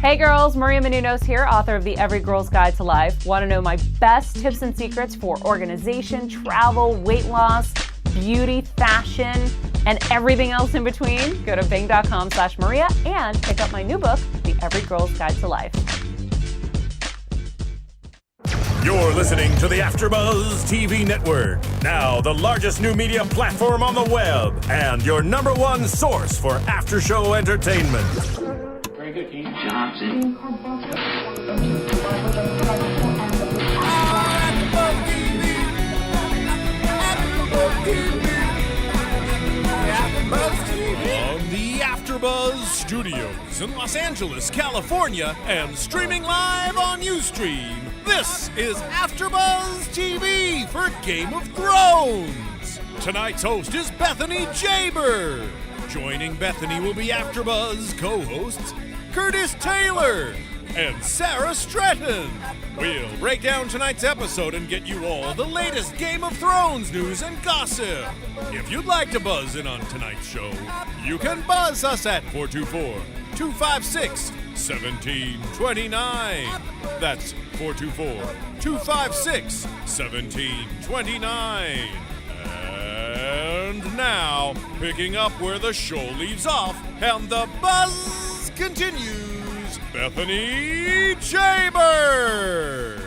Hey girls, Maria Menounos here, author of the Every Girl's Guide to Life. Want to know my best tips and secrets for organization, travel, weight loss, beauty, fashion, and everything else in between? Go to bing.com/Maria and pick up my new book, The Every Girl's Guide to Life. You're listening to the AfterBuzz TV network, now the largest new media platform on the web, and your number one source for after-show entertainment. Very good, King Johnson. From the AfterBuzz Studios in Los Angeles, California, and streaming live on Ustream, this is AfterBuzz TV for Game of Thrones. Tonight's host is Bethany Jaber. Joining Bethany will be AfterBuzz co-hosts Curtis Taylor and Sarah Stratton. We'll break down tonight's episode and get you all the latest Game of Thrones news and gossip. If you'd like to buzz in on tonight's show, you can buzz us at 424-256-1729. That's 424-256-1729. And now, picking up where the show leaves off, and the buzz continues, Bethany Jaber.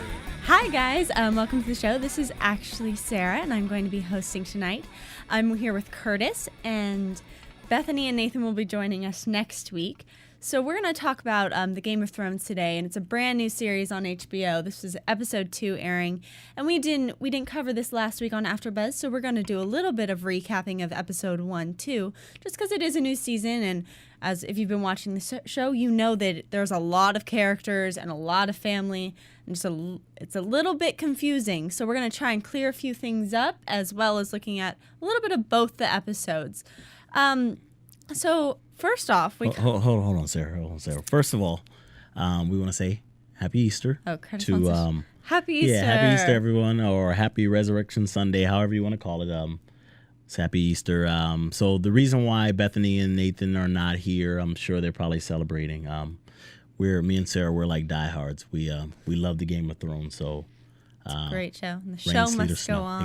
Hi guys, welcome to the show. This is actually Sarah, and I'm going to be hosting tonight. I'm here with Curtis, and Bethany and Nathan will be joining us next week. So we're going to talk about the Game of Thrones today, and it's a brand new series on HBO. This is episode 2 airing, and we didn't cover this last week on AfterBuzz, so we're going to do a little bit of recapping of episode 1 too, just because it is a new season, and as if you've been watching the show, you know that there's a lot of characters and a lot of family, and it's a little bit confusing. So we're going to try and clear a few things up, as well as looking at a little bit of both the episodes. So first off, hold on, Sarah. First of all, we want to say Happy Easter. Oh, Curtis to Happy Easter. Yeah, Happy Easter, everyone, or Happy Resurrection Sunday, however you want to call it. It's Happy Easter. So the reason why Bethany and Nathan are not here, I'm sure they're probably celebrating. Me and Sarah, we're like diehards. We love the Game of Thrones. So it's a great show. And the show must go on.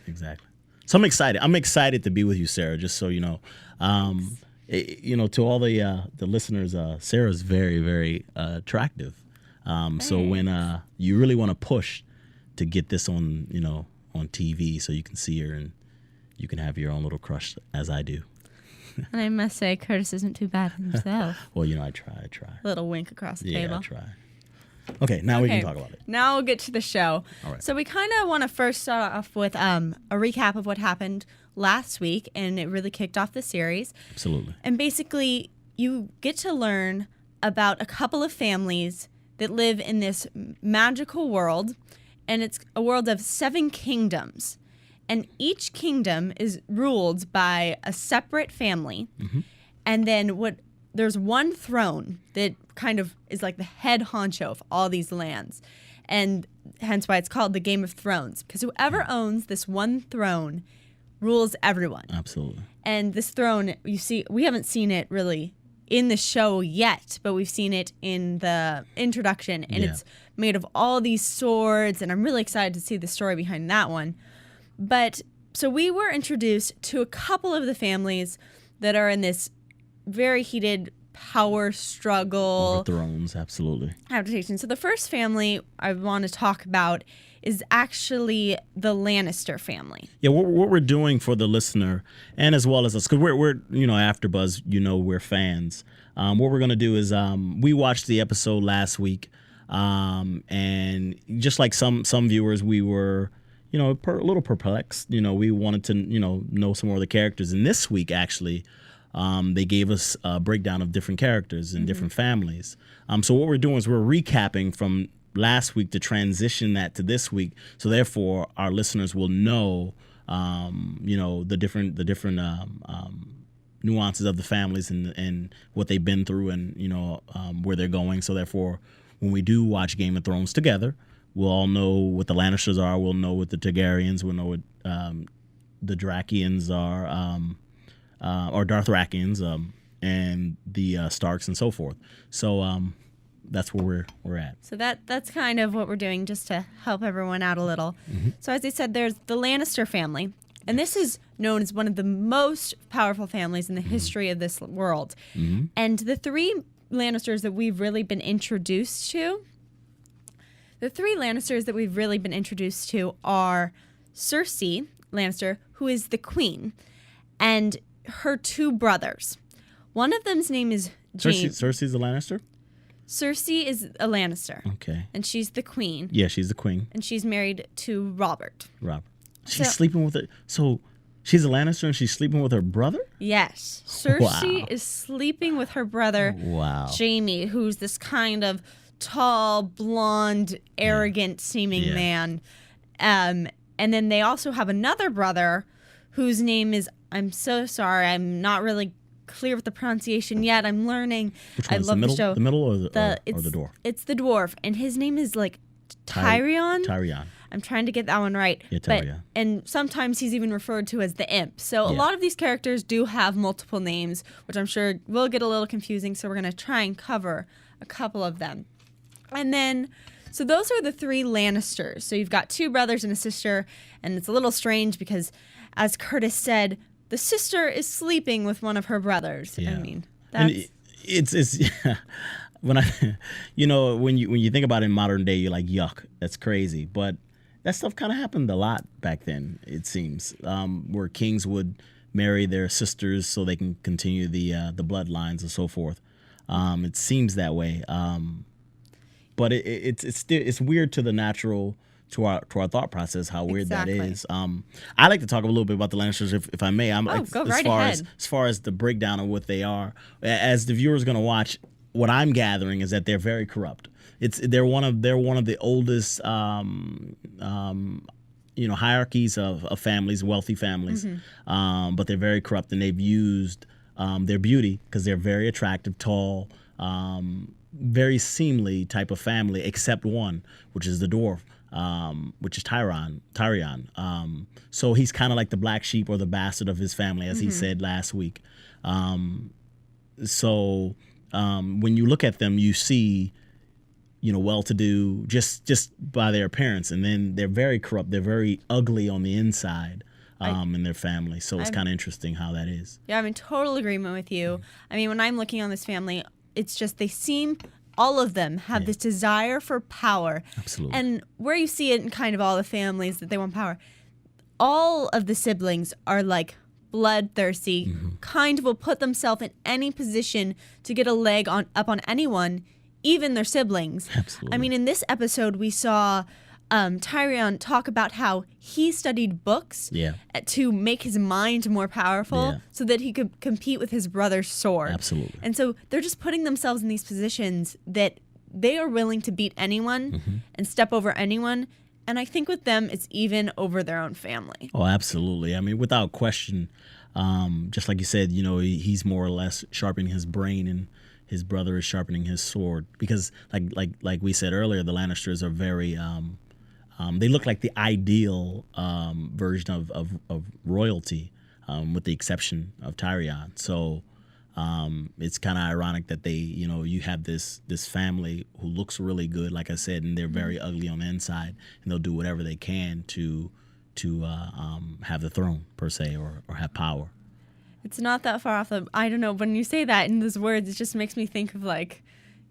Exactly. So I'm excited. I'm excited to be with you, Sarah. Just so you know. To all the listeners, Sarah's very, very attractive. So when you really want to push to get this on TV, so you can see her and you can have your own little crush, as I do. And I must say, Curtis isn't too bad himself. Well, I try. A little wink across the table. Yeah, I try. Okay, now we can talk about it. Now we'll get to the show. All right. So we kind of want to first start off with a recap of what happened last week, and it really kicked off the series. Absolutely. And basically, you get to learn about a couple of families that live in this magical world, and it's a world of 7 kingdoms. And each kingdom is ruled by a separate family. Mm-hmm. And then there's one throne that kind of is like the head honcho of all these lands. And hence why it's called the Game of Thrones. Because whoever owns this one throne rules everyone. Absolutely. And this throne, we haven't seen it really in the show yet, but we've seen it in the introduction. And it's made of all these swords. And I'm really excited to see the story behind that one. But so we were introduced to a couple of the families that are in this very heated power struggle. Over thrones, absolutely. Adaptation. So the first family I want to talk about is actually the Lannister family. Yeah, what we're doing for the listener, and as well as us, because we're AfterBuzz, we're fans. What we're going to do is we watched the episode last week, and just like some viewers, we were a little perplexed. We wanted to, know some more of the characters. And this week, actually, they gave us a breakdown of different characters and different families. So what we're doing is we're recapping from last week to transition that to this week. So therefore, our listeners will know, the different nuances of the families and what they've been through and, where they're going. So therefore, when we do watch Game of Thrones together, we'll all know what the Lannisters are. We'll know what the Targaryens. We'll know what the Drakians are, or Dothrakians, and the Starks and so forth. So that's where we're at. So that's kind of what we're doing, just to help everyone out a little. So as I said, there's the Lannister family, and this is known as one of the most powerful families in the history of this world. And the three Lannisters that we've really been introduced to, are Cersei Lannister, who is the queen, and her two brothers. One of them's name is Jaime. Cersei's a Lannister? Cersei is a Lannister. Okay. And she's the queen. Yeah, she's the queen. And she's married to Robert. She's sleeping with it. So she's a Lannister and she's sleeping with her brother? Yes. Cersei is sleeping with her brother, Jaime, who's this kind of tall, blonde, arrogant-seeming man. And then they also have another brother whose name is, I'm so sorry, I'm not really clear with the pronunciation yet. I'm learning. Which one? I love the show. The middle or the dwarf? It's the dwarf, and his name is like Tyrion. Tyrion. I'm trying to get that one right. Yeah, Tyrion. And sometimes he's even referred to as the imp. So a lot of these characters do have multiple names, which I'm sure will get a little confusing. So we're going to try and cover a couple of them. And then, so those are the three Lannisters. So you've got two brothers and a sister, and it's a little strange because, as Curtis said, the sister is sleeping with one of her brothers. Yeah. I mean, that's... It's when when you think about it in modern day, you're like, yuck, that's crazy. But that stuff kind of happened a lot back then, it seems, where kings would marry their sisters so they can continue the bloodlines and so forth. It seems that way. But it's weird to the natural, to our thought process, how weird that is. I like to talk a little bit about the Lannisters, if I may. Go right ahead. As far as the breakdown of what they are, as the viewer's going to watch, what I'm gathering is that they're very corrupt. They're one of the oldest hierarchies of families, wealthy families, but they're very corrupt, and they've used their beauty, because they're very attractive, tall, very seemly type of family, except one, which is the dwarf. Which is Tyrion. So he's kind of like the black sheep or the bastard of his family, as he said last week. So when you look at them, you see, well-to-do just by their appearance, and then they're very corrupt. They're very ugly on the inside in their family. So it's kind of interesting how that is. Yeah, I'm in total agreement with you. I mean, when I'm looking on this family, it's just all of them have this desire for power. Absolutely. And where you see it in kind of all the families that they want power, all of the siblings are like bloodthirsty, kind of will put themselves in any position to get a leg up on anyone, even their siblings. Absolutely. I mean, in this episode, we saw Tyrion talk about how he studied books to make his mind more powerful so that he could compete with his brother's sword. Absolutely. And so they're just putting themselves in these positions that they are willing to beat anyone and step over anyone. And I think with them, it's even over their own family. Oh, absolutely. I mean, without question, just like you said, he's more or less sharpening his brain, and his brother is sharpening his sword. Because like we said earlier, the Lannisters are very... they look like the ideal version of royalty, with the exception of Tyrion. So it's kind of ironic that you have this family who looks really good, like I said, and they're very ugly on the inside, and they'll do whatever they can to have the throne, per se, or have power. It's not that far off. I don't know. When you say that in those words, it just makes me think of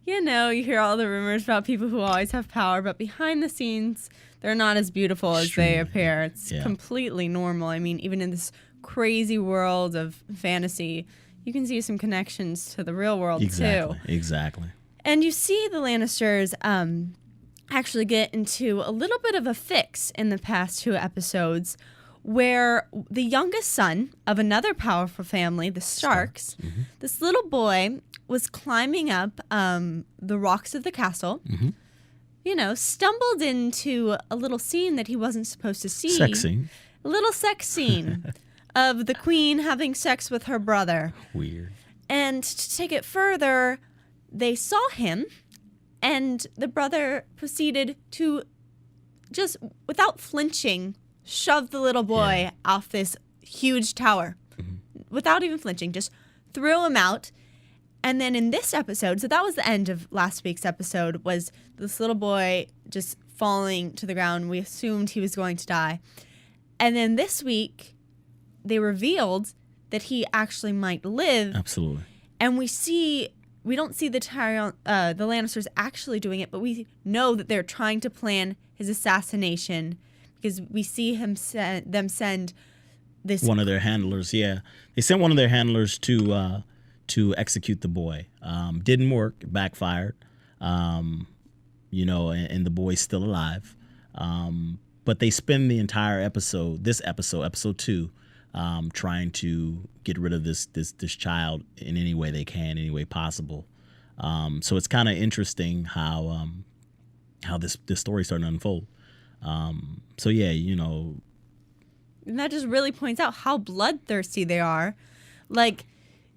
you hear all the rumors about people who always have power, but behind the scenes, they're not as beautiful as they appear. It's completely normal. I mean, even in this crazy world of fantasy, you can see some connections to the real world, too. Exactly. And you see the Lannisters actually get into a little bit of a fix in the past 2 episodes, where the youngest son of another powerful family, the Starks, this little boy was climbing up the rocks of the castle, stumbled into a little scene that he wasn't supposed to see. Sex scene. A little sex scene of the queen having sex with her brother. Weird. And to take it further, they saw him, and the brother proceeded to just, without flinching, shove the little boy off this huge tower without even flinching, just threw him out. And then in this episode, so that was the end of last week's episode, was this little boy just falling to the ground. We assumed he was going to die. And then this week, they revealed that he actually might live. Absolutely. And we don't see the Lannisters actually doing it, but we know that they're trying to plan his assassination because we see them send this one of their handlers. Yeah, they sent one of their handlers to execute the boy. Didn't work, backfired. And the boy's still alive. But they spend the entire episode, episode 2, trying to get rid of this child in any way they can, any way possible. So it's kind of interesting how this story's starting to unfold. So yeah, and that just really points out how bloodthirsty they are. Like,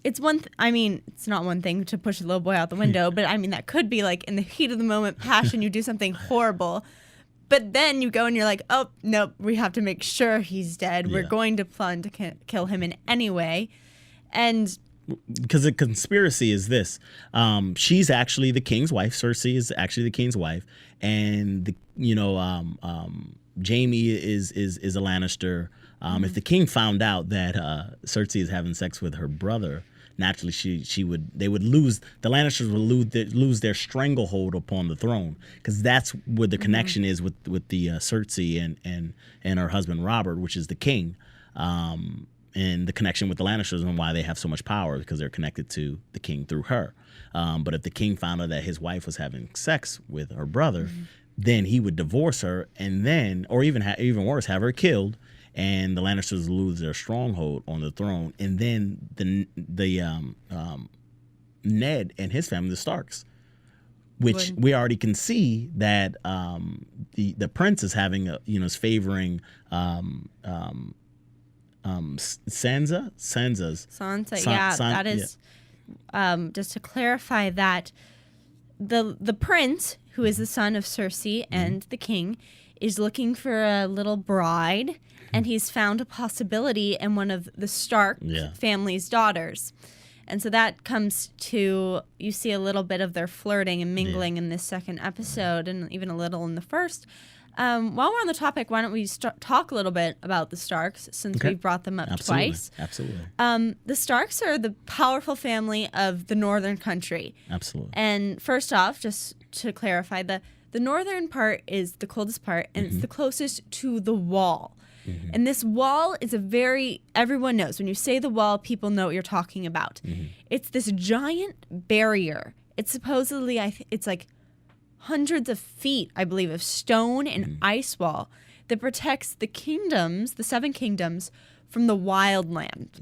it's it's not one thing to push a little boy out the window, but that could be like in the heat of the moment, passion, you do something horrible. But then you go and you're like, oh, nope, we have to make sure he's dead. Yeah. We're going to plan to kill him in any way. And because the conspiracy is this. She's actually the king's wife. Cersei is actually the king's wife. And, Jaime is a Lannister. If the king found out that Cersei is having sex with her brother, naturally the Lannisters would lose their stranglehold upon the throne, because that's where the connection is with the Cersei and her husband Robert, which is the king, and the connection with the Lannisters and why they have so much power, because they're connected to the king through her. But if the king found out that his wife was having sex with her brother, then he would divorce her, and then, or even worse, have her killed. And the Lannisters lose their stronghold on the throne, and then the Ned and his family, the Starks, which we already can see that the prince is having is favoring Sansa. That is just to clarify that the prince, who is the son of Cersei and the king, is looking for a little bride. And he's found a possibility in one of the Stark family's daughters. And so that comes to, you see a little bit of their flirting and mingling in this second episode, and even a little in the first. While we're on the topic, why don't we talk a little bit about the Starks, since we've brought them up twice. Absolutely. The Starks are the powerful family of the northern country. Absolutely. And first off, just to clarify, the northern part is the coldest part, and it's the closest to the wall. And this wall is everyone knows. When you say the wall, people know what you're talking about. It's this giant barrier. It's supposedly, it's like hundreds of feet, I believe, of stone and ice wall that protects the 7 kingdoms, from the wild land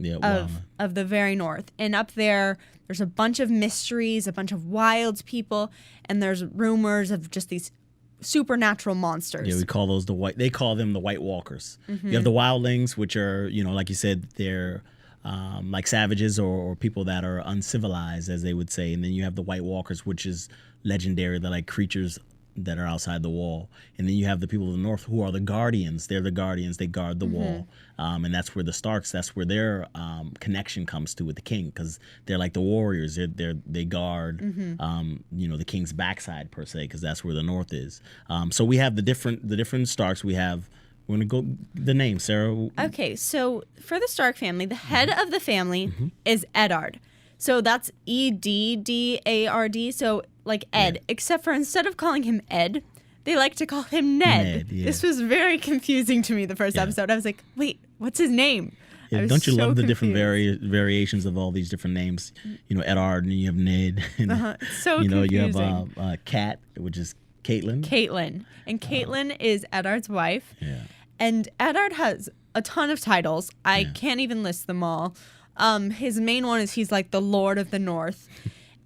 of the very north. And up there's a bunch of mysteries, a bunch of wild people, and there's rumors of just these supernatural monsters. Yeah, we call those they call them the White Walkers. You have the wildlings, which are, like you said, they're like savages or people that are uncivilized, as they would say. And then you have the White Walkers, which is legendary. They're like creatures that are outside the wall. And then you have the people of the north, who are the guardians. They're the guardians. They guard the wall. And that's where the Starks, that's where their connection comes to with the king, because they're like the warriors. They guard the king's backside, per se, because that's where the north is. So we have the different Starks. We're going to go the name, Sarah. Okay, so for the Stark family, the head of the family is Eddard. So that's Eddard. So like Ed, except for instead of calling him Ed, they like to call him Ned. This was very confusing to me the first episode. I was like, wait, what's his name? Yeah, don't you love the different variations of all these different names? Eddard, and you have Ned. And, it's so confusing. You have Kat, which is Caitlin. And Caitlin is Eddard's wife. Yeah. And Eddard has a ton of titles. I can't even list them all. His main one is he's like the Lord of the North.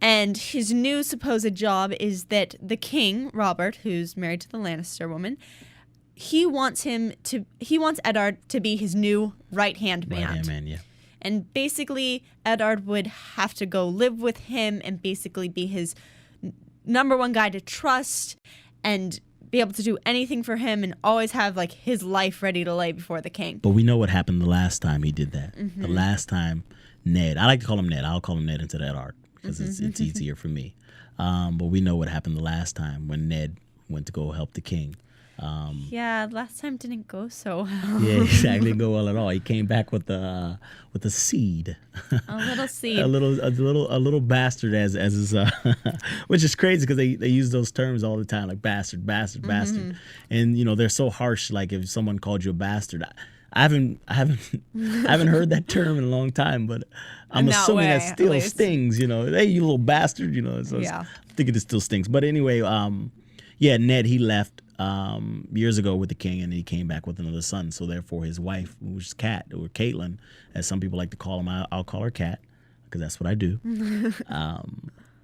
And his new supposed job is that the king, Robert, who's married to the Lannister woman, he wants Eddard to be his new right-hand man. Right-hand man, yeah. And basically, Eddard would have to go live with him and basically be his number one guy to trust and be able to do anything for him and always have like his life ready to lay before the king. But we know what happened the last time he did that. The last time Ned, I like to call him Ned. I'll call him Ned instead of Eddard. because it's easier for me. But we know what happened the last time when Ned went to go help the king. Yeah, last time didn't go so well. Yeah, exactly. Didn't go well at all. He came back with a seed, A little seed. a little bastard as his, which is crazy because they use those terms all the time, like bastard, and they're so harsh. Like if someone called you a bastard, I haven't heard that term in a long time, but I'm assuming that still stings. Hey, you little bastard. So I think it still stings. But anyway, Ned, he left years ago with the king, and he came back with another son. So therefore, his wife, which is Kat, or Caitlin, as some people like to call him, I'll call her Kat because that's what I do.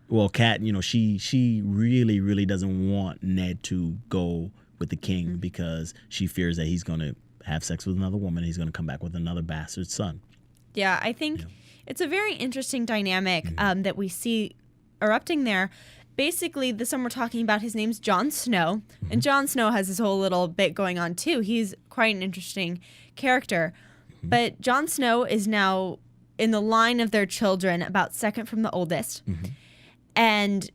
Well, Kat, she really, really doesn't want Ned to go with the king because she fears that he's going to have sex with another woman. He's going to come back with another bastard son. Yeah, I think it's a very interesting dynamic that we see erupting there. Basically, the son we're talking about, his name's Jon Snow. And Jon Snow has this whole little bit going on, too. He's quite an interesting character. But Jon Snow is now in the line of their children, about second from the oldest. And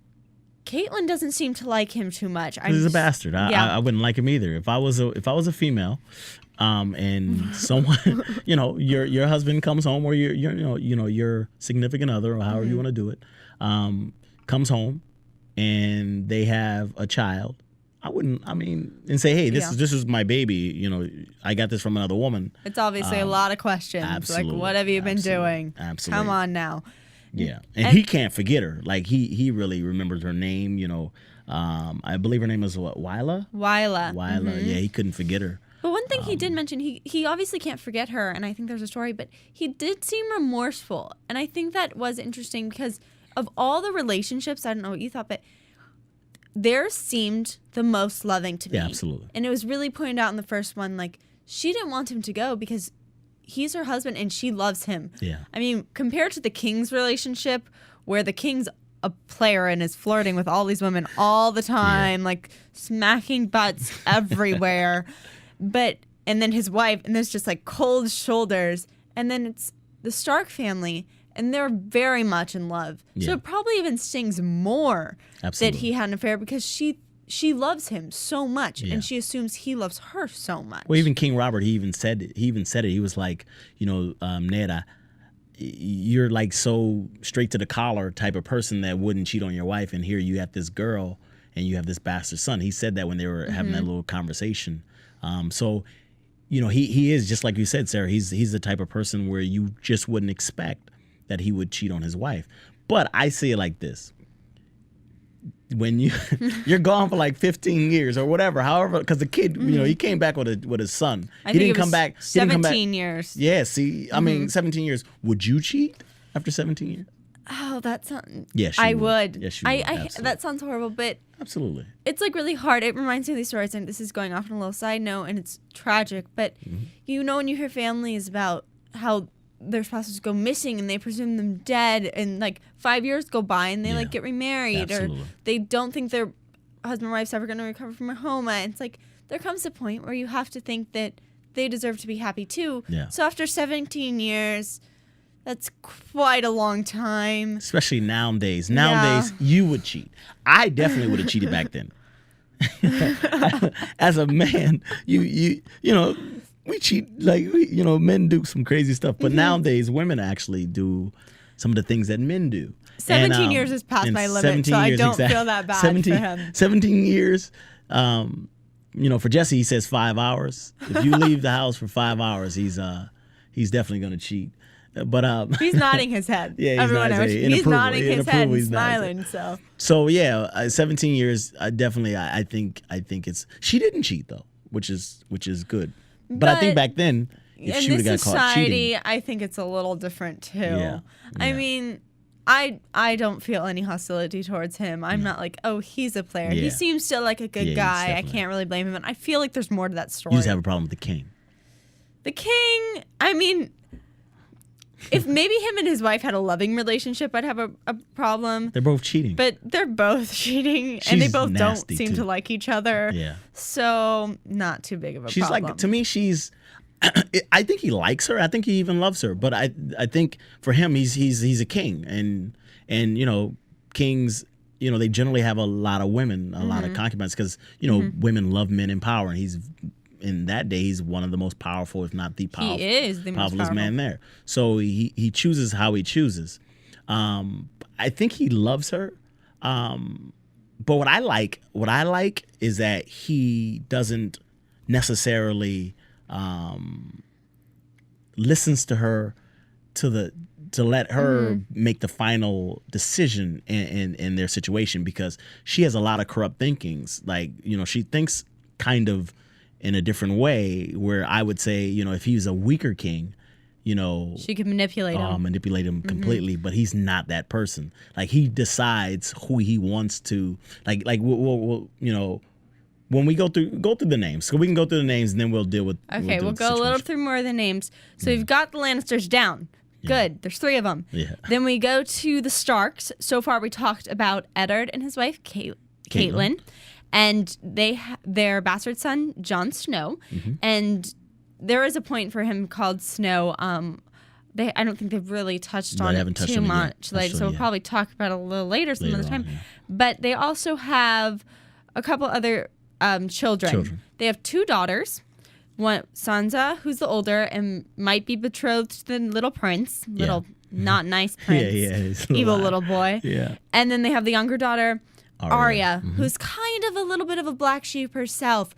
Caitlin doesn't seem to like him too much. He's a bastard. I wouldn't like him either. If I was a female, and someone, your husband comes home, or your significant other, or however you want to do it, comes home, and they have a child, and say, hey, this is my baby, I got this from another woman. It's obviously a lot of questions. Absolutely. Like, what have you been doing? Absolutely. Come on now. Yeah. And he can't forget her. Like, he really remembers her name, I believe her name is what, Wyla? Wyla. Yeah, he couldn't forget her. But one thing he did mention, he obviously can't forget her, and I think there's a story, but he did seem remorseful. And I think that was interesting because of all the relationships, I don't know what you thought, but theirs seemed the most loving to me. Yeah, absolutely. And it was really pointed out in the first one, like, she didn't want him to go because he's her husband and she loves him. Yeah. I mean, compared to the king's relationship, where the king's a player and is flirting with all these women all the time, like smacking butts everywhere. And then his wife, and there's just like cold shoulders. And then it's the Stark family, and they're very much in love. Yeah. So it probably even stings more that he had an affair because she loves him so much, and she assumes he loves her so much. Well, even King Robert, he even said it. He was like, Ned, you're like so straight to the collar type of person that wouldn't cheat on your wife, and here you have this girl and you have this bastard son. He said that when they were having that little conversation. So, he is, just like you said, Sarah, he's the type of person where you just wouldn't expect that he would cheat on his wife. But I see it like this. When you're gone for like 15 years or whatever, however, because the kid, he came back with his son. I he think didn't come back. 17 years. Yeah, see, I mean, 17 years. Would you cheat after 17 years? Oh, that sounds. Yes, I would. Yes, you would. Absolutely. That sounds horrible, but Absolutely. It's like really hard. It reminds me of these stories, and this is going off on a little side note, and it's tragic. But when you hear families about how their spouses go missing and they presume them dead, and like 5 years go by and they like get remarried, Absolutely. or they don't think their husband or wife's ever going to recover from a coma. It's like there comes a point where you have to think that they deserve to be happy too. Yeah. So after 17 years, that's quite a long time. Especially nowadays. Nowadays, you would cheat. I definitely would have cheated back then. As a man, you know, we cheat, like, men do some crazy stuff. But nowadays, women actually do some of the things that men do. 17 years is past my limit, so I don't feel that bad for him. 17 years, for Jesse, he says 5 hours. If you leave the house for 5 hours, he's definitely going to cheat. But he's nodding his head. Yeah, he's nodding his head and smiling. So yeah, 17 years. I think it's. She didn't cheat though, which is good. But I think back then, if she would have got caught cheating, I think it's a little different too. Yeah. I mean, I don't feel any hostility towards him. I'm not like, oh, he's a player. Yeah. He seems still like a good guy. I can't really blame him. And I feel like there's more to that story. You just have a problem with the king. The king, I mean, if maybe him and his wife had a loving relationship, I'd have a problem. They're both cheating. But they're both cheating, and they both don't seem to like each other. Yeah. So not too big of a she's problem. Like, to me, she's, I think he likes her. I think he even loves her. But I think for him, he's a king, and kings, they generally have a lot of women, a lot of concubines, because women love men in power, and he's in that day he's one of the most powerful, if not the powerful, he is the most powerful man there. So he chooses how he chooses. I think he loves her. But what I like is that he doesn't necessarily listens to her to let her make the final decision in their situation, because she has a lot of corrupt thinkings. Like, she thinks kind of in a different way, where I would say, if he was a weaker king, she could manipulate him completely, but he's not that person. Like, he decides who he wants to, we'll when we go through the names. So we can go through the names and then we'll deal with. Okay, we'll go a little through more of the names. So we've got the Lannisters down. Good. There's 3 of them. Yeah. Then we go to the Starks. So far we talked about Eddard and his wife Caitlin. And their bastard son, Jon Snow. And there is a point for him called Snow. I don't think they've really touched on it too much. So we'll probably talk about it a little later some other time. But they also have a couple other children. They have 2 daughters. One, Sansa, who's the older and might be betrothed to the little prince. Not nice prince. Evil little boy. Yeah. And then they have the younger daughter, Arya, who's kind of a little bit of a black sheep herself.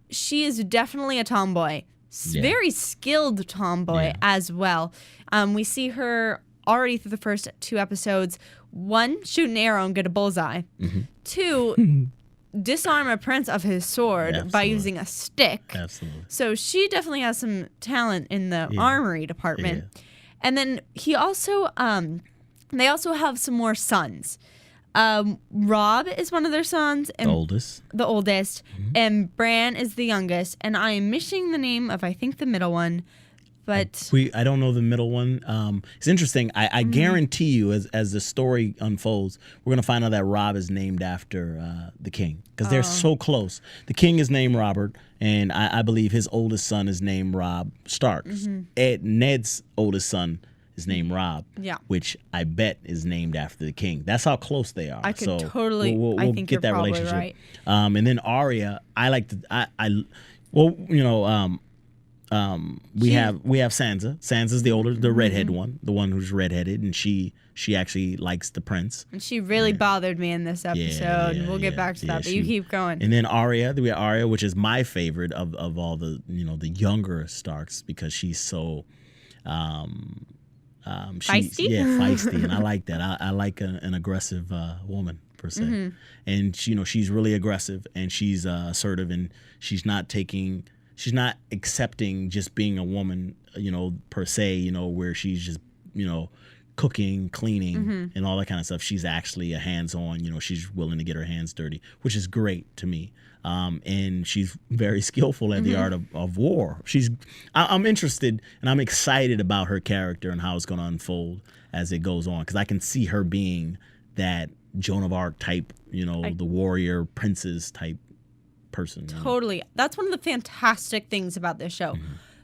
She is definitely a tomboy. Very skilled tomboy as well. We see her already through the first 2 episodes. 1, shoot an arrow and get a bullseye. 2, disarm a prince of his sword by using a stick. Absolutely. So she definitely has some talent in the armory department. And then he also, they also have some more sons. Robb is one of their sons. And the oldest. And Bran is the youngest. And I am missing the name of, I think, the middle one. But I don't know the middle one. It's interesting. I guarantee you, as the story unfolds, we're going to find out that Robb is named after the king, because they're so close. The king is named Robert, and I believe his oldest son is named Robb Stark. Ned's oldest son is named Robb, which I bet is named after the king. That's how close they are. I could so totally. We'll I think get that probably relationship. Right. And then Arya, I like to. We have Sansa. Sansa's the redhead one, the one who's redheaded, and she actually likes the prince. And she really bothered me in this episode. We'll get back to that, but you keep going. And then Arya, we have Arya, which is my favorite of all the the younger Starks, because she's so feisty. Feisty, and I like that. I like an aggressive woman per se, and she's really aggressive, and she's assertive, and she's not accepting just being a woman, per se, where she's just, cooking, cleaning, and all that kind of stuff. She's actually a hands-on, she's willing to get her hands dirty, which is great to me. And she's very skillful at the art of war. I'm interested and I'm excited about her character and how it's going to unfold as it goes on, because I can see her being that Joan of Arc type, the warrior princess type person. Totally. That's one of the fantastic things about this show.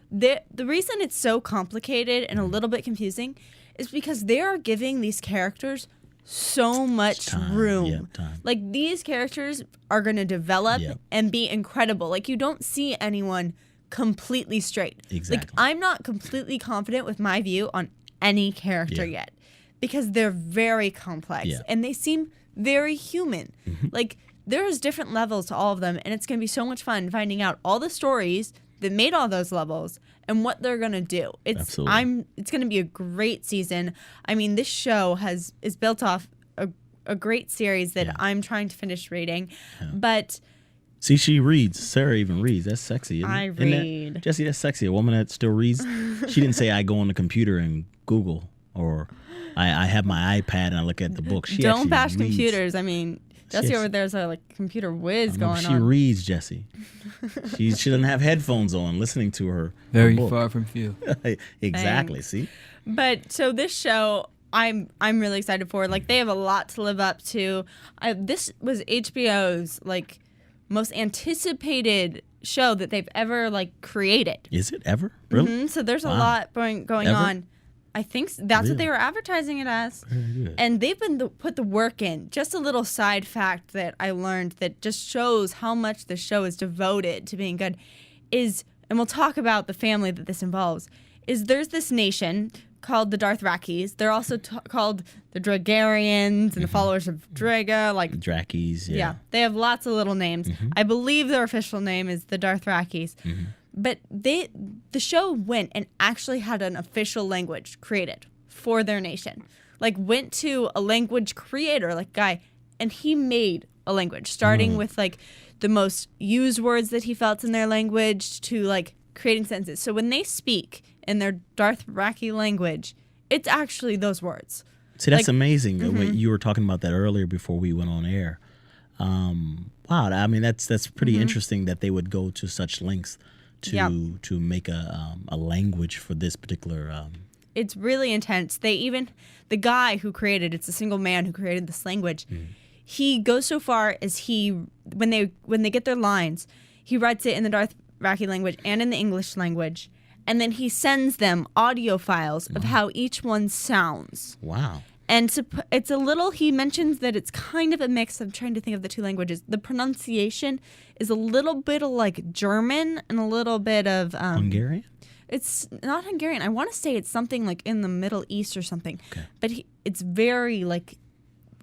The reason it's so complicated and a little bit confusing is because they are giving these characters so much room. Like, these characters are going to develop and be incredible. Like, you don't see anyone completely straight. Exactly. Like, I'm not completely confident with my view on any character yet, because they're very complex and they seem very human. Like, there's different levels to all of them, and it's going to be so much fun finding out all the stories that made all those levels and what they're going to do. It's going to be a great season. I mean, this show is built off a great series that I'm trying to finish reading. But see, she reads. Sarah even reads. That's sexy. I read. Jesse, that's sexy. A woman that still reads. She didn't say I go on the computer and Google, or I have my iPad and I look at the book. She don't bash reads. Computers. I mean, Jesse over there's a computer whiz going on. She reads, Jesse. She doesn't have headphones on, listening to her. Very book. far from few. Exactly. Thanks. See. But so this show, I'm really excited for. Like, they have a lot to live up to. This was HBO's most anticipated show that they've ever like created. Is it ever? Really? So there's a Wow. lot going Ever? on. I think that's Really? what they were advertising it as. Very good. And they've been put the work in. Just a little side fact that I learned that just shows how much the show is devoted to being good is, and we'll talk about the family that this involves, is there's this nation called the Dothrakis. They're also called the Dragarians and the followers of Draga. Like Drakis, yeah. they have lots of little names. I believe their official name is the Dothrakis. But the show went and actually had an official language created for their nation. Like went to a language creator, like guy, and he made a language, starting with like the most used words that he felt in their language to like creating sentences. So when they speak in their Dothraki language, it's actually those words. See, that's Like- amazing. When you were talking about that earlier before we went on air. Wow, I mean that's pretty interesting that they would go to such lengths to make a language for this particular. It's really intense. The guy who created it's a single man who created this language. He goes so far as when they get their lines, he writes it in the Dothraki language and in the English language, and then he sends them audio files of how each one sounds. Wow. And it's a little, he mentions that it's kind of a mix. I'm trying to think of the two languages. The pronunciation is a little bit of like German and a little bit of Hungarian? It's not Hungarian. I want to say it's something like in the Middle East or something. Okay. But it's very like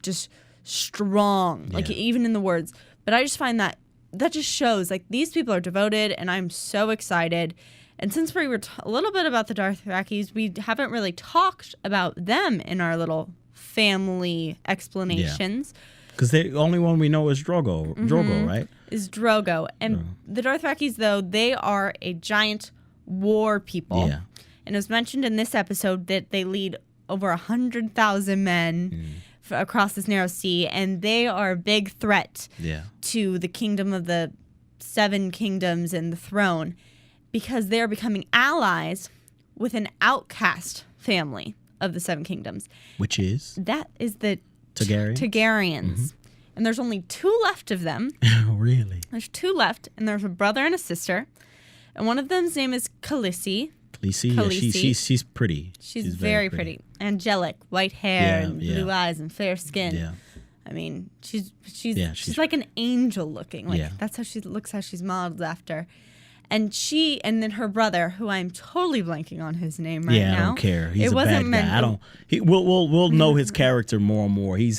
just strong, like Yeah. even in the words. But I just find that just shows like these people are devoted, and I'm so excited. And since we were a little bit about the Dothrakis, we haven't really talked about them in our little family explanations. Because the only one we know is Drogo. Drogo, right? Is Drogo. And the Dothrakis, though, they are a giant war people. Yeah. And it was mentioned in this episode that they lead over 100,000 men across this narrow sea, and they are a big threat Yeah. to the kingdom of the seven kingdoms and the throne, because they're becoming allies with an outcast family of the seven kingdoms. Which is? That is the Targaryens? Targaryens. And there's only two left of them. Oh, really? There's two left, and there's a brother and a sister. And one of them's name is Khaleesi. Khaleesi? Yeah, Khaleesi. she's pretty. She's very pretty. Angelic, white hair Yeah, and yeah. blue eyes and fair skin. Yeah. I mean, she's she's- like an angel looking. Like Yeah. that's how she looks, how she's modeled after. And then her brother, who I'm totally blanking on his name right Yeah, now. I don't care. He's It a wasn't bad meant. guy. I don't. We'll know his character more and more. He's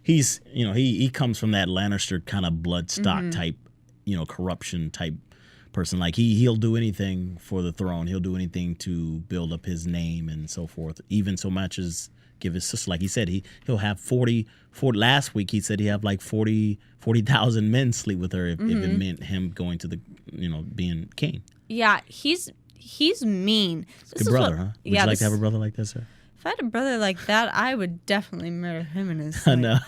he comes from that Lannister kind of blood stock type, corruption type person. Like he'll do anything for the throne. He'll do anything to build up his name and so forth. Even so much as give his sister, like he said, he'll have 40 last week he said he have like 40,000 men sleep with her if it meant him going to the being king. Yeah, he's mean. Good brother, huh? Would you like to have a brother like that, sir? If I had a brother like that, I would definitely murder him and his I slave. know.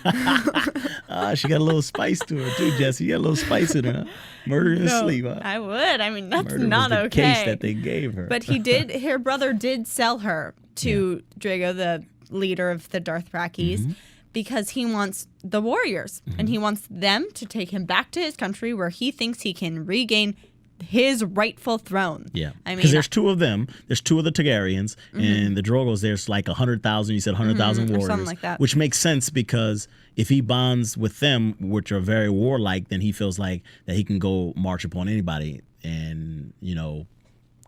She got a little spice to her too, Jesse. You got a little spice in her. Huh? Murder and sleep. Huh? I would. I mean, that's Murder not was the okay. case that they gave her. But her brother did sell her to Drago, the leader of the Dothrakis, because he wants the warriors. And he wants them to take him back to his country where he thinks he can regain his rightful throne. Yeah, I mean, because there's two of them. There's two of the Targaryens, and the Drogos. There's like 100,000. You said 100,000 warriors, something like that. which makes sense because if he bonds with them, which are very warlike, then he feels like that he can go march upon anybody and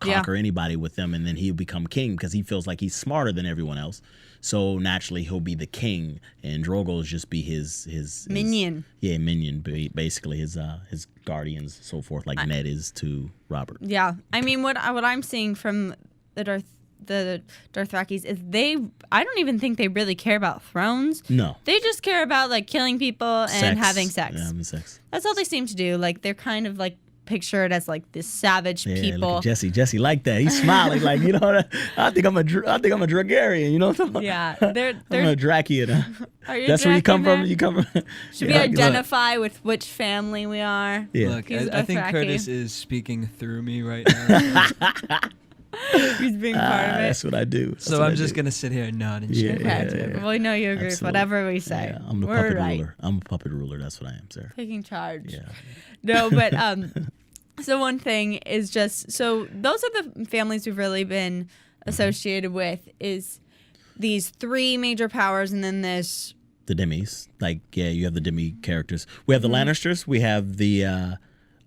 conquer anybody with them, and then he'll become king because he feels like he's smarter than everyone else. So naturally, he'll be the king, and Drogo's just be his minion. Minion, basically his guardians, so forth, like Ned is to Robert. Yeah. I mean, what I'm seeing from the Dothrakis is I don't even think they really care about thrones. No. They just care about like killing people and having sex. Yeah, having sex. That's all they seem to do. Like they're kind of like pictured as like this savage Yeah, people. look at Jesse like that. He's smiling like, I think I'm a Dragarian, you know what I'm talking about? Yeah, they're I'm a Drakian. Are you That's where you come Drakian from. You come from. Should we identify with which family we are? Yeah. Look, He's I think Dothraki. Curtis is speaking through me right now. He's being part of it. That's what I do. That's So what I'm I just do. going to sit here and nod and Yeah, shake. Okay, we know you agree with Absolutely. whatever we say. Yeah, I'm the We're puppet right. ruler. I'm a puppet ruler. That's what I am, Sarah. Taking charge. Yeah. No, but so one thing is just so those are the families we've really been associated with is these three major powers, and then this. The demis, like you have the demi characters. We have the Lannisters. We have the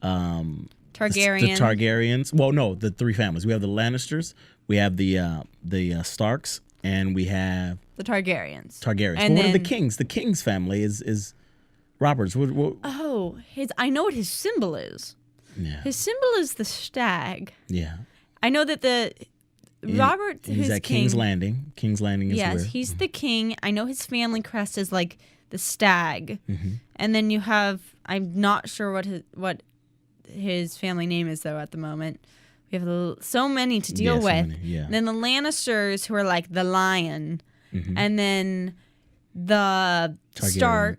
Targaryen. The Targaryens. Well, no, the three families. We have the Lannisters. We have the Starks, and we have The Targaryens. Targaryens. And But what are the then- kings? The king's family is Robert's. Oh, I know what his symbol is. Yeah, His symbol is the stag. yeah. I know that Robert, He's who's at king. King's Landing. King's Landing is Yes, where. he's the king. I know his family crest is like the stag, Mm-hmm. and then you have. I'm not sure what his family name is though at the moment. We have so many to deal Yeah, so with. many, yeah. And then the Lannisters, who are like the lion, Mm-hmm. and then the Targaryen.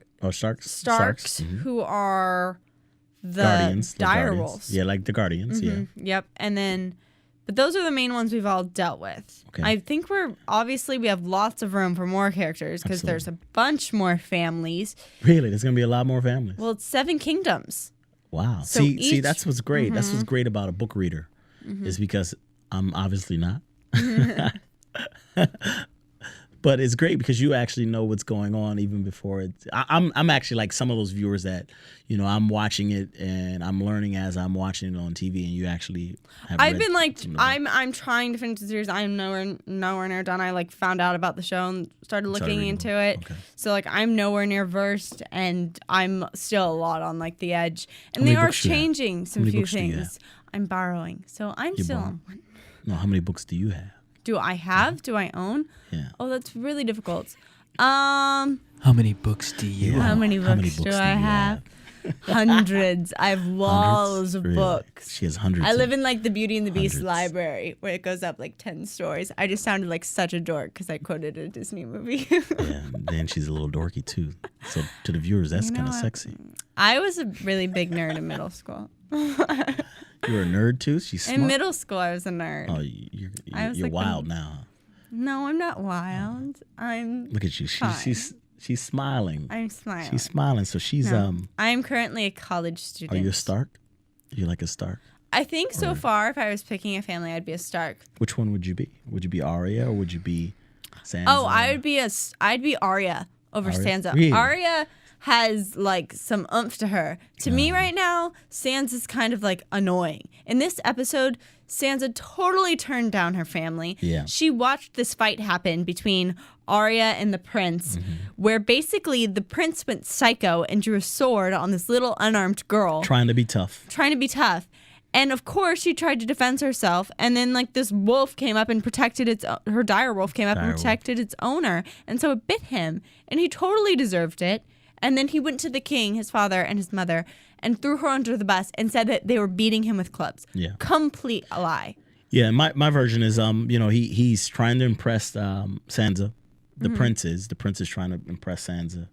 Starks. Mhm. who are the Guardians. the dire Guardians. wolves. Yeah, like the Guardians. Yeah. Yep. And then, but those are the main ones we've all dealt with. Okay. I think we have lots of room for more characters because there's a bunch more families. Really, there's gonna be a lot more families. Well, it's 7 kingdoms. Wow. So see, each- that's what's great. That's what's great about a book reader, is because I'm obviously not. But it's great because you actually know what's going on even before it. I'm actually like some of those viewers that, I'm watching it and I'm learning as I'm watching it on TV, and you actually have I've read been like, some of them. I'm trying to finish the series. I'm nowhere near done. I like found out about the show and started looking reading into them. it. Okay. So like I'm nowhere near versed, and I'm still a lot on like the edge. And How they many are books do you have? changing some many few books do you things. I'm borrowing, so I'm You still. borrow? No, how many books do you have? Do I have? Do I own? Yeah. Oh, that's really difficult. How many books do you How have? many books do I have? Hundreds. I have walls of Really? books. She has hundreds. I of- live in like the Beauty and the Beast Hundreds. library where it goes up like 10 stories. I just sounded like such a dork because I quoted a Disney movie. Yeah, then she's a little dorky too. So to the viewers, that's kind of what? sexy. I was a really big nerd in middle school. You're a nerd too. She's smart. In middle school, I was a nerd. Oh, I was you're like the- wild now. No, I'm not wild. I'm Look at you. She's smiling. I'm smiling. She's smiling. So she's No. I am currently a college Are student. you a Stark? You like a Stark? I think so far, if I was picking a family, I'd be a Stark. Which one would you be? Would you be Arya or would you be Sansa? Oh, I'd be Arya over Arya? Sansa. Really? Arya has like some oomph to her. To me right now, Sansa's kind of like annoying. In this episode, Sansa totally turned down her family. Yeah. She watched this fight happen between Arya and the prince, where basically the prince went psycho and drew a sword on this little unarmed girl. Trying to be tough. Trying to be tough. And of course, she tried to defend herself. And then, like, this wolf came up and protected her dire wolf came up and Dire wolf. protected its owner. And so it bit him. And he totally deserved it. And then he went to the king, his father, and his mother, and threw her under the bus and said that they were beating him with clubs. Yeah. Complete lie. Yeah, my version is he's trying to impress Sansa. The prince is trying to impress Sansa.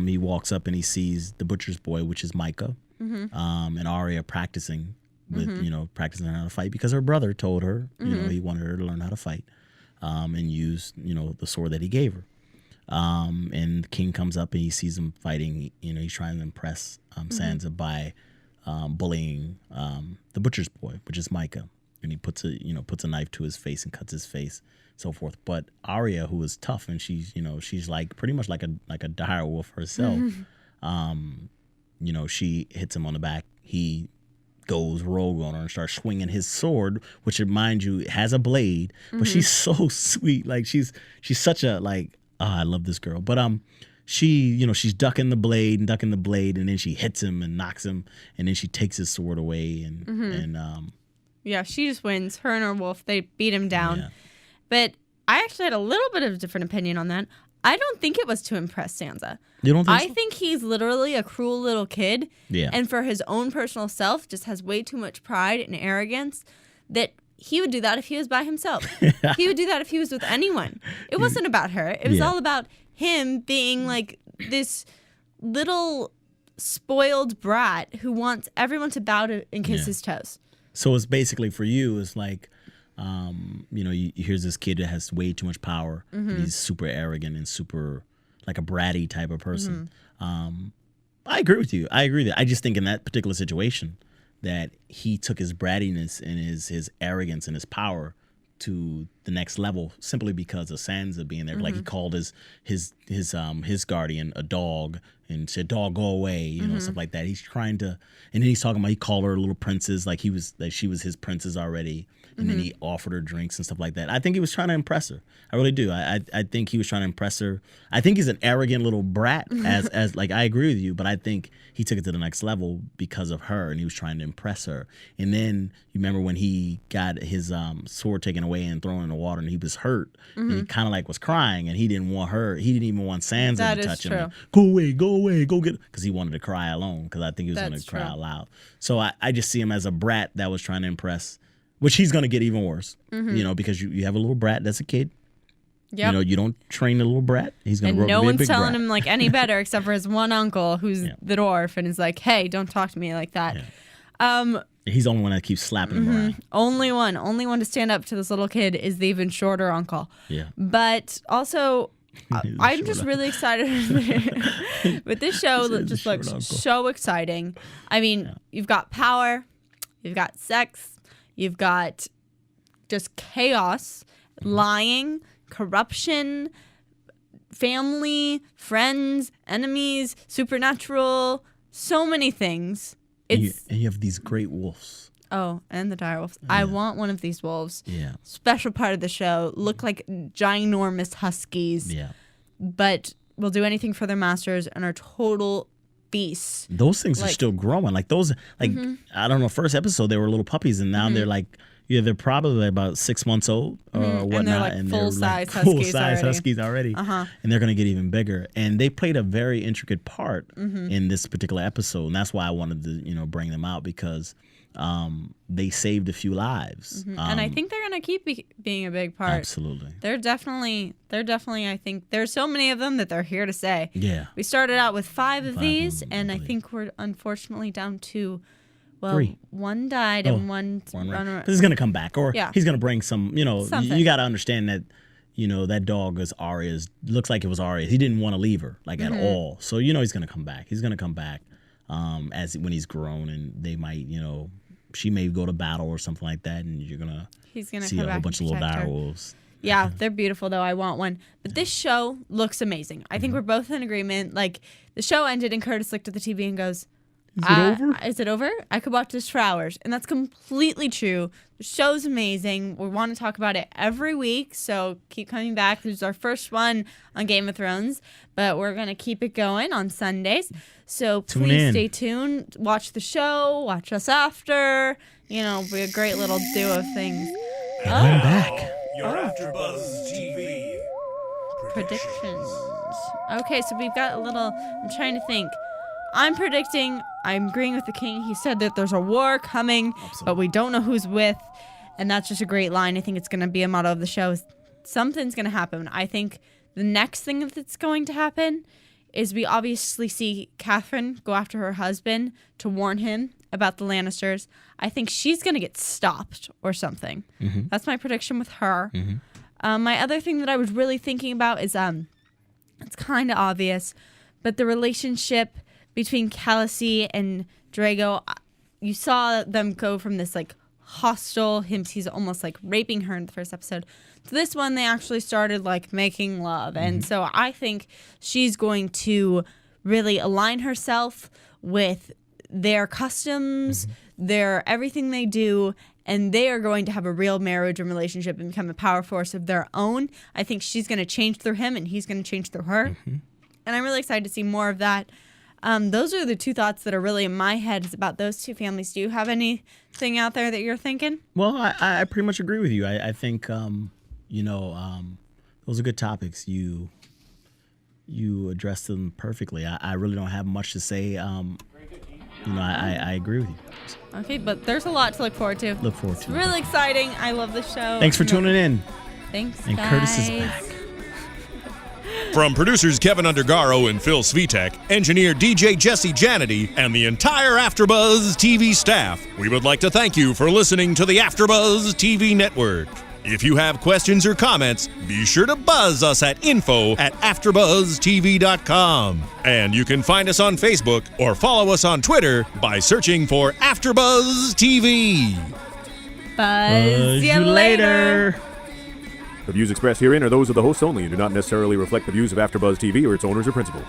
He walks up and he sees the butcher's boy, which is Micah, and Arya practicing with practicing how to fight because her brother told her he wanted her to learn how to fight and use the sword that he gave her. And the king comes up and he sees him fighting. He's trying to impress Sansa by bullying the butcher's boy, which is Micah, and he puts a knife to his face and cuts his face, so forth. But Arya, who is tough and she's like pretty much like a dire wolf herself, she hits him on the back. He goes rogue on her and starts swinging his sword, which, mind you, has a blade, but she's so sweet. Like she's such a like. Oh, I love this girl. But she's ducking the blade, and then she hits him and knocks him, and then she takes his sword away, and Yeah, she just wins. Her and her wolf, they beat him down. Yeah. But I actually had a little bit of a different opinion on that. I don't think it was to impress Sansa. You don't think I so? think he's literally a cruel little kid. Yeah. And for his own personal self, just has way too much pride and arrogance that he would do that if he was by himself. He would do that if he was with anyone. It wasn't about her. It was Yeah. all about him being like this little spoiled brat who wants everyone to bow to and kiss Yeah. his toes. So it's basically for you, it's like here's this kid that has way too much power. And he's super arrogant and super like a bratty type of person. I agree with you. I just think in that particular situation that he took his brattiness and his arrogance and his power to the next level simply because of Sansa being there. Like he called his guardian a dog and said, "Dog, go away," stuff like that. He's trying to, and then he's talking about he called her a little princess, like she was his princess already. And then he offered her drinks and stuff like that. I think he was trying to impress her. I really do. I think he was trying to impress her. I think he's an arrogant little brat, as like I agree with you, but I think he took it to the next level because of her, and he was trying to impress her. And then you remember when he got his sword taken away and thrown in the water, and he was hurt, and he kind of like was crying, and he didn't want her. He didn't even want Sansa to touch him. Like, go away, go get. Because he wanted to cry alone. Because I think he was going to cry out loud. So I just see him as a brat that was trying to impress. Which he's going to get even worse, because you have a little brat that's a kid. Yep. You don't train a little brat. He's going to grow up to be a big brat. And no one's telling him like any better except for his one uncle who's the dwarf and is like, hey, don't talk to me like that. Yeah. He's the only one that keeps slapping him around. Only one to stand up to this little kid is the even shorter uncle. Yeah. But also, I'm just really excited with this show. That just looks so exciting. I mean, you've got power, you've got sex, you've got just chaos, lying, corruption, family, friends, enemies, supernatural, so many things. And you have these great wolves. Oh, and the dire wolves. Yeah. I want one of these wolves. Yeah. Special part of the show. Look like ginormous huskies. Yeah. But will do anything for their masters and are total beasts. Those things are still growing. Like those, like I don't know. First episode they were little puppies, and now they're like, they're probably about 6 months old or whatnot, and they're like full-size huskies already. And they're gonna get even bigger. And they played a very intricate part in this particular episode, and that's why I wanted to bring them out because they saved a few lives. And I think they're gonna keep being a big part. Absolutely. They're definitely. I think there's so many of them that they're here to stay. Yeah. We started out with 5 of these, and I think we're unfortunately down to. Well, 3. One died and one right. He's gonna come back, or he's gonna bring some. Something. You got to understand that. That dog is Arya's. Looks like it was Arya. He didn't want to leave her at all. So he's gonna come back. He's gonna come back, as when he's grown, and they might, she may go to battle or something like that, and you're gonna see a whole bunch of little dire wolves. Yeah, they're beautiful though. I want one. But this show looks amazing. I think we're both in agreement. Like the show ended, and Curtis looked at the TV and goes. Is it over? I could watch this for hours. And that's completely true. The show's amazing. We want to talk about it every week, so keep coming back. This is our first one on Game of Thrones, but we're going to keep it going on Sundays. So please stay tuned. Watch the show. Watch us after. Be a great little duo of things. And I'm back. Your AfterBuzz TV Predictions. Okay, so we've got a little... I'm trying to think. I'm agreeing with the king. He said that there's a war coming, but we don't know who's with. And that's just a great line. I think it's going to be a motto of the show. Something's going to happen. I think the next thing that's going to happen is we obviously see Catherine go after her husband to warn him about the Lannisters. I think she's going to get stopped or something. That's my prediction with her. My other thing that I was really thinking about is, it's kind of obvious, but the relationship between Khaleesi and Drago, you saw them go from this hostile, he's almost raping her in the first episode. So this one, they actually started making love. And so I think she's going to really align herself with their customs, their everything they do, and they are going to have a real marriage and relationship and become a power force of their own. I think she's going to change through him and he's going to change through her. And I'm really excited to see more of that. Those are the 2 thoughts that are really in my head is about those 2 families. Do you have anything out there that you're thinking? Well, I pretty much agree with you. I think, those are good topics. You addressed them perfectly. I really don't have much to say. I agree with you. Okay, but there's a lot to look forward to. It's really exciting. I love the show. Thanks for tuning in. Thanks, and guys. Curtis is back. From producers Kevin Undergaro and Phil Svitek, engineer DJ Jesse Janity, and the entire AfterBuzz TV staff, we would like to thank you for listening to the AfterBuzz TV network. If you have questions or comments, be sure to buzz us at info@AfterBuzzTV.com. And you can find us on Facebook or follow us on Twitter by searching for AfterBuzz TV. Buzz you later. The views expressed herein are those of the hosts only and do not necessarily reflect the views of AfterBuzz TV or its owners or principals.